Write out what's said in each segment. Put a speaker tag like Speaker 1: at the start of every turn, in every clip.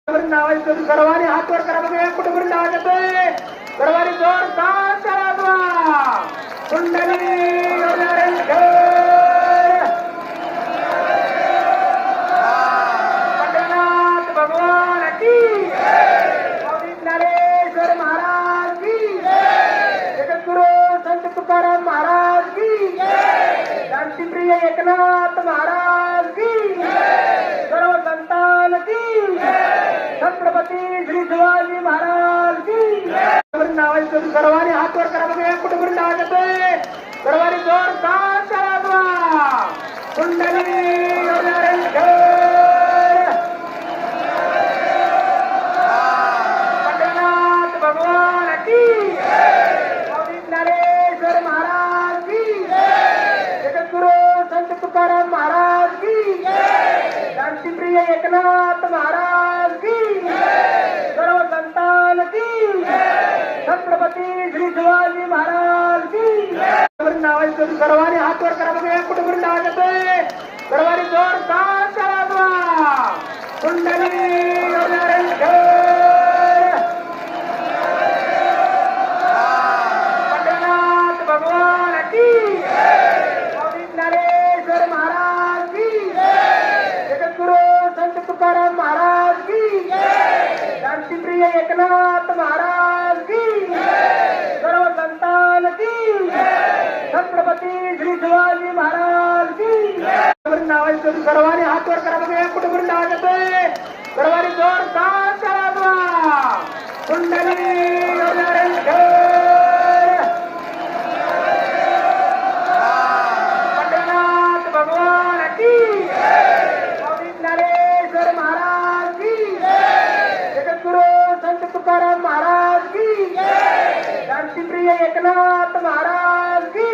Speaker 1: नावाची सर्वांनी हात वर करा बघूया कुठपर्यंत आवाज येतोय. सर्वांनी जोरदार टाळ्या वाजवा. कुंडली पंढरीनाथ भगवान की स्वामी ज्ञानेश्वर महाराज की जगद्गुरु संत तुकाराम महाराज की शांतिप्रिय एकनाथ महाराज की सर्व संतान की छत्रपती श्री शिवाजी महाराज की नावाची सर्वांनी हात वर करा बघूया कुठपर्यंत आवाज येतोय. सर्वांनी जोरदार टाळ्या वाजवा. कुंडली पंढरीनाथ भगवान की स्वामी ज्ञानेश्वर महाराज की जगद्गुरु संत तुकाराम महाराज की शांतिप्रिय एकनाथ महाराज की सर्व संतान की छत्रपती श्री शिवाजी महाराज की नावाची सर्वांनी हात वर करा बघूया कुठपर्यंत आवाज येतोय. सर्वांनी जोरदार टाळ्या वाजवा. कुंडली पंढरीनाथ भगवान की स्वामी ज्ञानेश्वर महाराज की जगद्गुरु संत तुकाराम महाराज की शांतिप्रिय एकनाथ महाराज की सर्व संतान की छत्रपती श्री शिवाजी महाराज की नावाची सर्वांनी हात वर करा बघूया कुठपर्यंत आवाज येतोय. सर्वांनी जोरदार टाळ्या वाजवा. कुंडली पंढरीनाथ भगवान की स्वामी ज्ञानेश्वर महाराज की जगद्गुरु संत तुकाराम महाराज की शांतिप्रिय एकनाथ महाराज की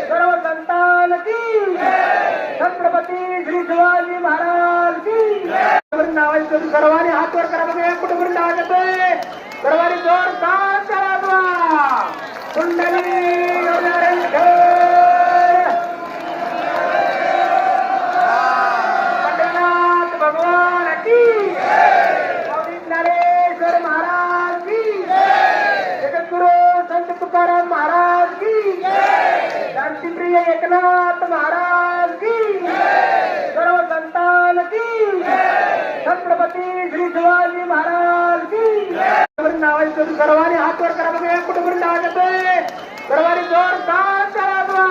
Speaker 1: सर्व संतान की छत्रपती श्री शिवाजी महाराज की नावाची सर्वांनी हात वर करा बघूया कुठपर्यंत आवाज येतोय. सर्वांनी जोरदार टाळ्या वाजवा. कुंडली पंढरीनाथ भगवान की स्वामी ज्ञानेश्वर महाराज की जगद्गुरु संत तुकाराम महाराज की शांतिप्रिय एकनाथ महाराज की सर्व संतान की छत्रपती श्री शिवाजी महाराज की नावाची सर्वांनी हात वर करा बघूया कुठपर्यंत आवाज येतोय. सर्वांनी जोरदार टाळ्या वाजवा.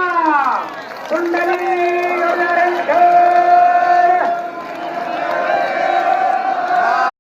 Speaker 1: कुंडली